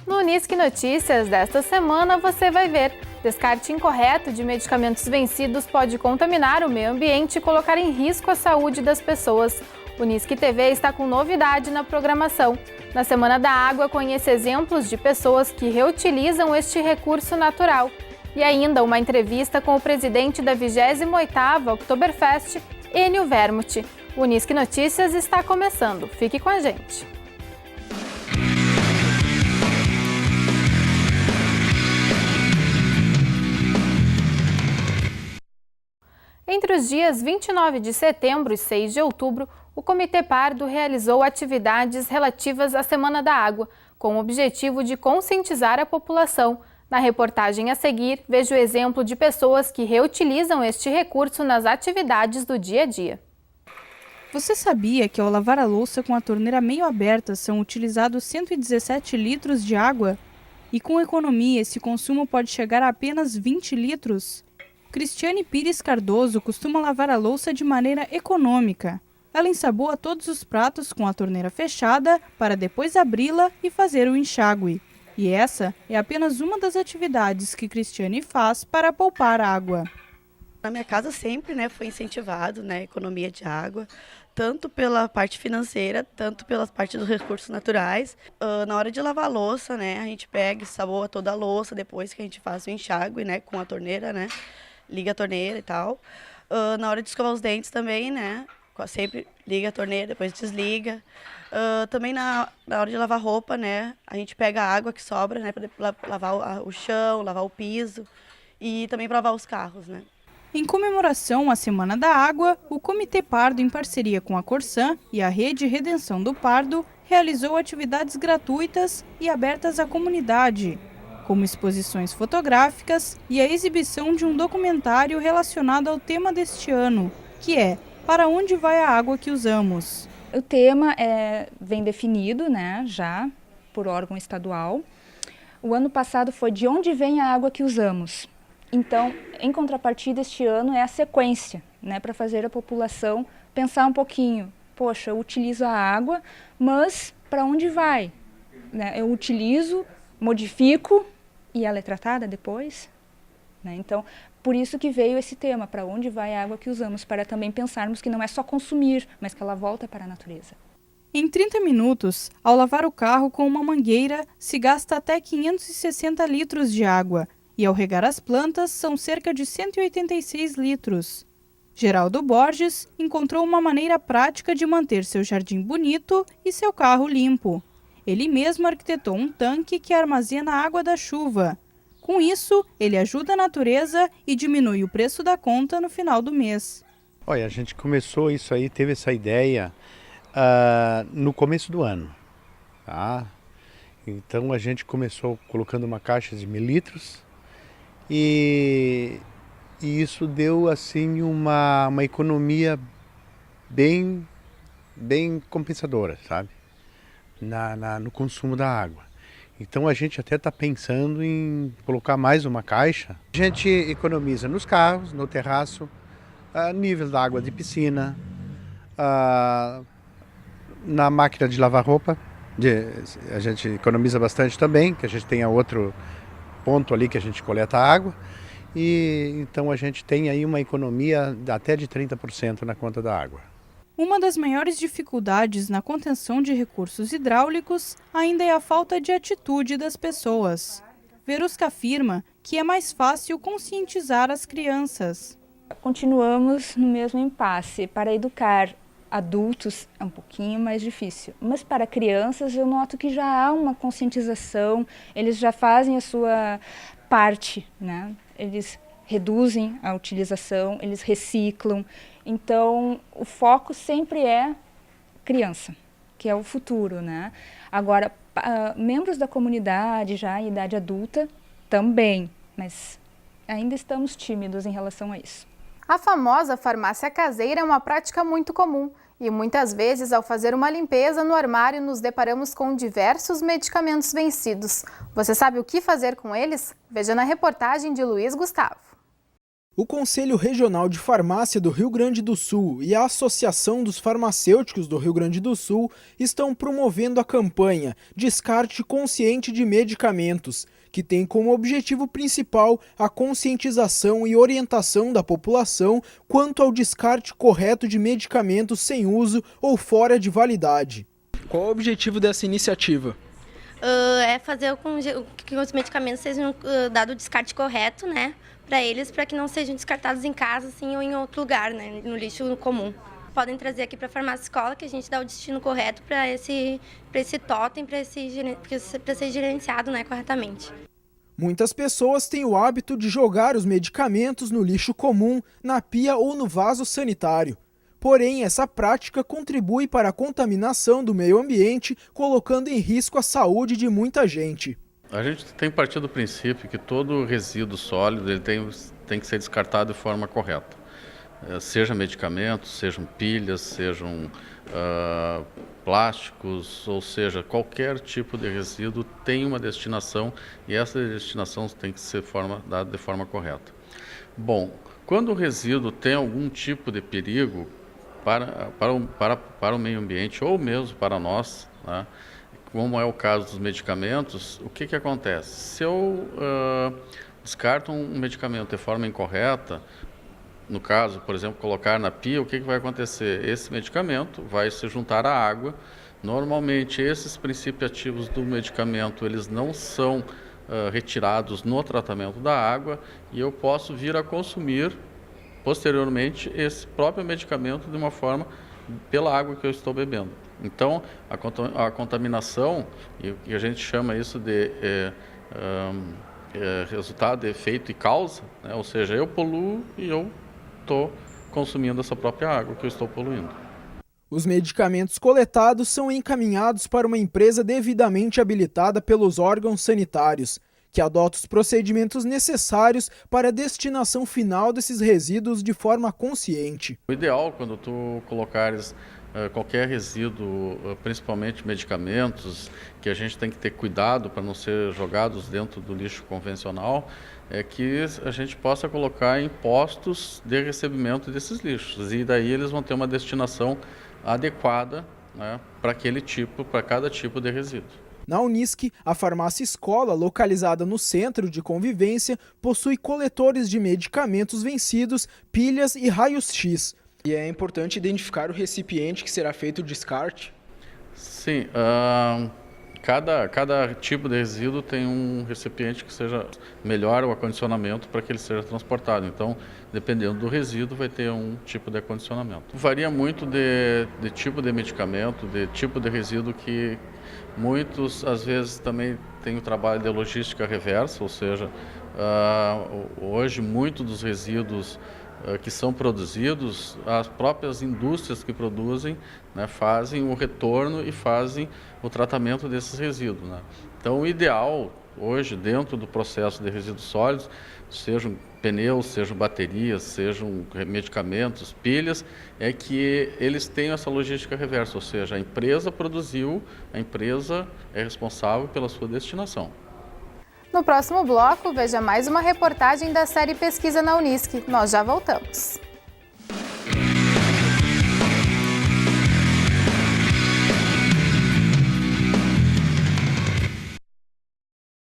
No Unisque Notícias desta semana você vai ver: descarte incorreto de medicamentos vencidos pode contaminar o meio ambiente e colocar em risco a saúde das pessoas. O Unisque TV está com novidade na programação. Na Semana da Água, conheça exemplos de pessoas que reutilizam este recurso natural. E ainda uma entrevista com o presidente da 28ª Oktoberfest, Enio Vermut. O Unisque Notícias está começando. Fique com a gente. Entre os dias 29 de setembro e 6 de outubro, o Comitê Pardo realizou atividades relativas à Semana da Água, com o objetivo de conscientizar a população. Na reportagem a seguir, veja o exemplo de pessoas que reutilizam este recurso nas atividades do dia a dia. Você sabia que ao lavar a louça com a torneira meio aberta são utilizados 117 litros de água? E com economia, esse consumo pode chegar a apenas 20 litros? Cristiane Pires Cardoso costuma lavar a louça de maneira econômica. Ela ensaboa todos os pratos com a torneira fechada para depois abri-la e fazer o enxágue. E essa é apenas uma das atividades que Cristiane faz para poupar água. Na minha casa sempre, foi incentivado, a economia de água, tanto pela parte financeira, tanto pela parte dos recursos naturais. Na hora de lavar a louça, a gente pega e ensaboa toda a louça depois que a gente faz o enxágue, com a torneira, liga a torneira e tal. Na hora de escovar os dentes também, sempre liga a torneira, depois desliga. Também na hora de lavar roupa, a gente pega a água que sobra, para lavar o chão, lavar o piso e também para lavar os carros, Em comemoração à Semana da Água, o Comitê Pardo, em parceria com a Corsã e a Rede Redenção do Pardo, realizou atividades gratuitas e abertas à comunidade, como exposições fotográficas e a exibição de um documentário relacionado ao tema deste ano, que é Para Onde Vai a Água que Usamos? O tema vem definido, já por órgão estadual. O ano passado foi De Onde Vem a Água que Usamos? Então, em contrapartida, este ano é a sequência, para fazer a população pensar um pouquinho. Poxa, eu utilizo a água, mas para onde vai? Eu utilizo, modifico e ela é tratada depois. Então, por isso que veio esse tema, para onde vai a água que usamos, para também pensarmos que não é só consumir, mas que ela volta para a natureza. Em 30 minutos, ao lavar o carro com uma mangueira, se gasta até 560 litros de água. E ao regar as plantas, são cerca de 186 litros. Geraldo Borges encontrou uma maneira prática de manter seu jardim bonito e seu carro limpo. Ele mesmo arquitetou um tanque que armazena a água da chuva. Com isso, ele ajuda a natureza e diminui o preço da conta no final do mês. Olha, a gente começou isso aí, teve essa ideia no começo do ano. Tá? Então a gente começou colocando uma caixa de 1.000 litros. E isso deu assim uma economia bem compensadora, sabe? No consumo da água. Então a gente até está pensando em colocar mais uma caixa. A gente economiza nos carros, no terraço, nível da água de piscina, na máquina de lavar roupa. A gente economiza bastante também, que a gente tenha outro ponto ali que a gente coleta água, e então a gente tem aí uma economia até de 30% na conta da água. Uma das maiores dificuldades na contenção de recursos hidráulicos ainda é a falta de atitude das pessoas. Verusca afirma que é mais fácil conscientizar as crianças. Continuamos no mesmo impasse. Para educar adultos é um pouquinho mais difícil, mas para crianças eu noto que já há uma conscientização, eles já fazem a sua parte, Eles reduzem a utilização, eles reciclam, então o foco sempre é criança, que é o futuro, Agora, membros da comunidade já em idade adulta também, mas ainda estamos tímidos em relação a isso. A famosa farmácia caseira é uma prática muito comum e muitas vezes, ao fazer uma limpeza no armário, nos deparamos com diversos medicamentos vencidos. Você sabe o que fazer com eles? Veja na reportagem de Luiz Gustavo. O Conselho Regional de Farmácia do Rio Grande do Sul e a Associação dos Farmacêuticos do Rio Grande do Sul estão promovendo a campanha Descarte Consciente de Medicamentos, que tem como objetivo principal a conscientização e orientação da população quanto ao descarte correto de medicamentos sem uso ou fora de validade. Qual o objetivo dessa iniciativa? É fazer com que os medicamentos sejam dado o descarte correto, né, para eles, para que não sejam descartados em casa assim, ou em outro lugar, né, no lixo comum. Podem trazer aqui para a farmácia escola, que a gente dá o destino correto para esse totem, para ser gerenciado, né, corretamente. Muitas pessoas têm o hábito de jogar os medicamentos no lixo comum, na pia ou no vaso sanitário. Porém, essa prática contribui para a contaminação do meio ambiente, colocando em risco a saúde de muita gente. A gente tem partido do princípio que todo resíduo sólido ele tem que ser descartado de forma correta. Seja medicamentos, sejam pilhas, sejam plásticos, ou seja, qualquer tipo de resíduo tem uma destinação e essa destinação tem que ser dada de forma correta. Bom, quando o resíduo tem algum tipo de perigo para o meio ambiente ou mesmo para nós, né, como é o caso dos medicamentos, o que acontece? Se eu descarto um medicamento de forma incorreta, no caso, por exemplo, colocar na pia, o que vai acontecer? Esse medicamento vai se juntar à água. Normalmente, esses princípios ativos do medicamento, eles não são retirados no tratamento da água e eu posso vir a consumir posteriormente esse próprio medicamento de uma forma pela água que eu estou bebendo. Então, a contaminação, e a gente chama isso de resultado, efeito e causa, né? Ou seja, eu poluo e eu estou consumindo essa própria água que eu estou poluindo. Os medicamentos coletados são encaminhados para uma empresa devidamente habilitada pelos órgãos sanitários, que adota os procedimentos necessários para a destinação final desses resíduos de forma consciente. O ideal, quando tu colocares qualquer resíduo, principalmente medicamentos, que a gente tem que ter cuidado para não ser jogados dentro do lixo convencional, é que a gente possa colocar em postos de recebimento desses lixos. E daí eles vão ter uma destinação adequada, né, para cada tipo de resíduo. Na Unisc, a farmácia escola, localizada no Centro de Convivência, possui coletores de medicamentos vencidos, pilhas e raios-x. E é importante identificar o recipiente que será feito o descarte? Sim, cada tipo de resíduo tem um recipiente que seja melhor o acondicionamento para que ele seja transportado. Então, dependendo do resíduo, vai ter um tipo de acondicionamento. Varia muito de tipo de medicamento, de tipo de resíduo, que muitos, às vezes, também têm o trabalho de logística reversa, ou seja, hoje, muitos dos resíduos que são produzidos, as próprias indústrias que produzem, né, fazem o retorno e fazem o tratamento desses resíduos, né? Então, o ideal hoje, dentro do processo de resíduos sólidos, sejam pneus, sejam baterias, sejam medicamentos, pilhas, é que eles tenham essa logística reversa, ou seja, a empresa produziu, a empresa é responsável pela sua destinação. No próximo bloco, veja mais uma reportagem da série Pesquisa na Unisc. Nós já voltamos.